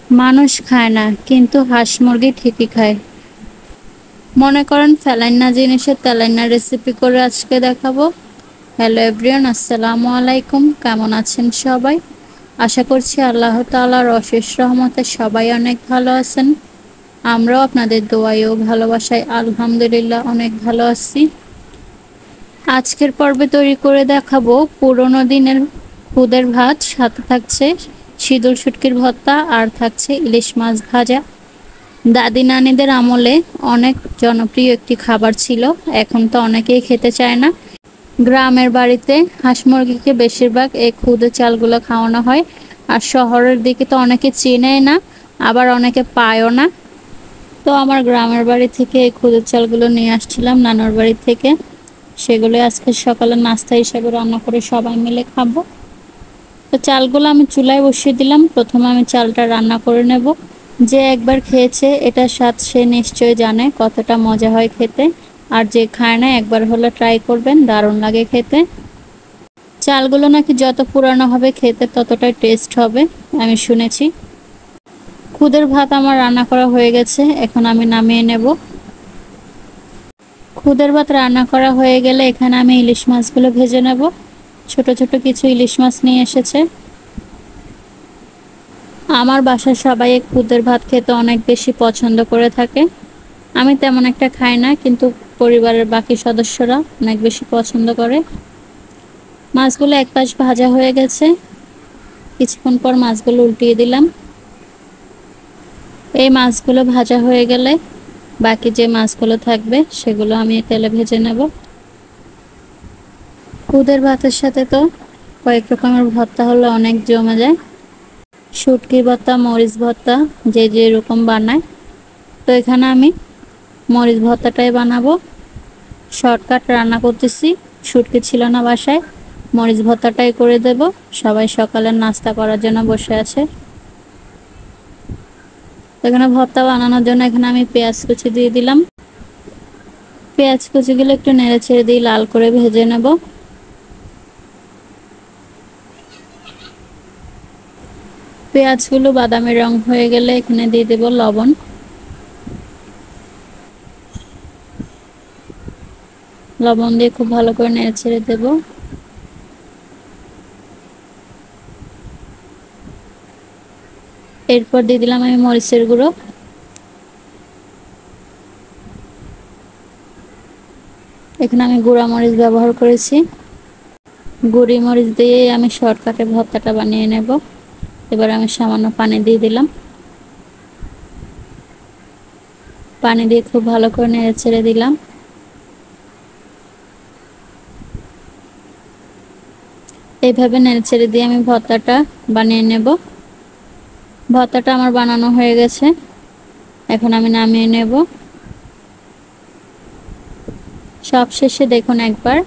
মানুষ খায় না কিন্তু হাঁস মুরগি ঠিকই খায়। মনে করেন ফেলাইন না জিনিসের তেলাইন না রেসিপি করে আজকে দেখাবো। হ্যালো এভরিওয়ান, আসসালামু আলাইকুম। কেমন আছেন সবাই? আশা করছি আল্লাহ তাআলার অশেষ রহমতে সবাই অনেক ভালো আছেন। আমরাও আপনাদের দোয়ায় ও ভালোবাসায় আলহামদুলিল্লাহ অনেক ভালো আছি। আজকের পর্বে তৈরি করে দেখাবো পুরোনো দিনের খুদের ভাত, সাথে থাকছে শীতল শুটকির ভর্তা আর থাকছে ইলিশ মাছ ভাজা। দাদি নানিদের আমলে অনেক জনপ্রিয় একটি খাবার ছিল, এখন তো অনেকেই খেতে চায় না। গ্রামের বাড়িতে হাঁস মুরগিকে বেশিরভাগ এই খুদে চালগুলো খাওয়ানো হয়, আর শহরের দিকে তো অনেকে চেনেই না, আবার অনেকে পায়ও না। তো আমার গ্রামের বাড়ি থেকে এই খুদের চালগুলো নিয়ে আসছিলাম নানুর বাড়ি থেকে, সেগুলো আজকে সকালে নাস্তা হিসেবে রান্না করে সবাই মিলে খাবো। তো চালগুলো আমি চুলায় বসিয়ে দিলাম। প্রথমে আমি চালটা রান্না করে নেব। যে একবার খেয়েছে এটার স্বাদ সে নিশ্চয়ই জানে কতটা মজা হয় খেতে, আর যে খায় না একবার হলে ট্রাই করবেন, দারুণ লাগে খেতে। চালগুলো নাকি যত পুরানো হবে খেতে ততটাই টেস্ট হবে, আমি শুনেছি। খুদের ভাত আমার রান্না করা হয়ে গেছে, এখন আমি নামিয়ে নেব। খুদের ভাত রান্না করা হয়ে গেলে এখানে আমি ইলিশ মাছগুলো ভেজে নেব। ছোট ছোট কিছু ইলিশ মাছ নিয়ে এসেছে। আমার বাসার সবাই খুদের ভাত খেতে অনেক বেশি পছন্দ করে থাকে। আমি তেমন একটা খাই না, কিন্তু পরিবারের বাকি সদস্যরা অনেক বেশি পছন্দ করে। মাছগুলো এক পাশ ভাজা হয়ে গেছে, কিছুক্ষণ পর মাছগুলো উল্টিয়ে দিলাম। এই মাছগুলো ভাজা হয়ে গেলে বাকি যে মাছগুলো থাকবে সেগুলো আমি তেলে ভেজে নেব। খুদের ভাতের সাথে তো কয়েক রকমের ভর্তা হলে অনেক জমে যায়। শুটকি ভর্তা, মরিচ ভর্তা, যে যেরকম বানায়। তো এখানে আমি মরিচ ভর্তাটাই বানাবো। শর্টকাট রান্না করতেছি, শুটকি ছিল না বাসায়, মরিচ ভর্তাটাই করে দেব। সবাই সকালের নাস্তা করার জন্য বসে আছে। এখানে ভর্তা বানানোর জন্য এখানে আমি পেঁয়াজ কুচি দিয়ে দিলাম। পেঁয়াজ কুচিগুলো একটু নেড়ে ছেড়ে দিয়ে লাল করে ভেজে নেব। পেঁয়াজগুলো বাদামি রং হয়ে গেলে এখানে দিয়ে দেব লবণ। লবণ দিয়ে খুব ভালো করে নেড়ে ছেড়ে দেব। এরপর দিয়ে দিলাম আমি মরিচের গুঁড়ো। এখানে আমি গুঁড়া মরিচ ব্যবহার করেছি। গুঁড়ি মরিচ দিয়ে আমি শর্টকাটে ভর্তাটা বানিয়ে নেব। এবার আমি সামান্য পানি দিয়ে দিলাম। পানি দিয়ে খুব ভালো করে নেড়ে ছেড়ে দিলাম। এইভাবে নেড়ে ছেড়ে দিয়ে আমি ভর্তাটা বানিয়ে নেব। ভর্তাটা আমার বানানো হয়ে গেছে, এখন আমি নামিয়ে নেব। সবশেষে দেখুন একবার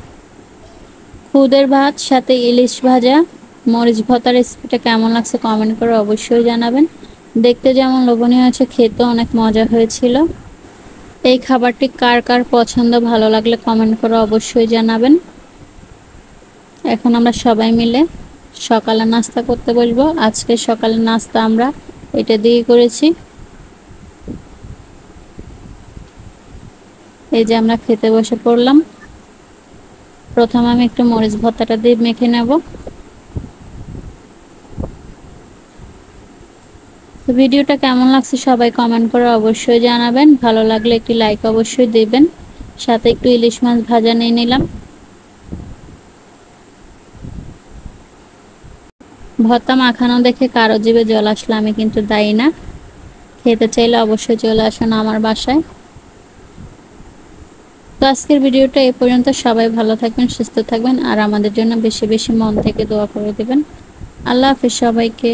খুদের ভাত সাথে ইলিশ ভাজা, মরিচ ভর্তা রেসিপিটা কেমন লাগছে কমেন্ট করে অবশ্যই জানাবেন। দেখতে যেমন লোভনীয় হয়েছে, খেতে অনেক মজা হয়েছিল। এই খাবারটি কার কার পছন্দ, ভালো লাগলে কমেন্ট করে অবশ্যই জানাবেন। এখন আমরা সবাই মিলে সকালে নাস্তা করতে বসবো। আজকে সকালের নাস্তা আমরা এটা দিয়ে করেছি। এই যে আমরা খেতে বসে পড়লাম। প্রথমে আমি একটু মরিচ ভর্তাটা দিয়ে মেখে নেব। তো ভিডিওটা কেমন লাগছে সবাই কমেন্ট করে অবশ্যই জানাবেন। ভালো লাগলে একটি লাইক অবশ্যই দেবেন। সাথে একটু ইলিশ মাছ ভাজা নিয়ে নিলাম। ভর্তা মাখানো দেখে কারো জিভে জল আসলে আমি কিন্তু দায়ী না। খেতে চাইলে অবশ্যই চলে আসুন আমার বাসায়। তো আজকের ভিডিওটা এই পর্যন্ত। সবাই ভালো থাকবেন, সুস্থ থাকবেন, আর আমাদের জন্য বেশি বেশি মন থেকে দোয়া করে দেবেন। আল্লাহ হাফেজ সবাইকে।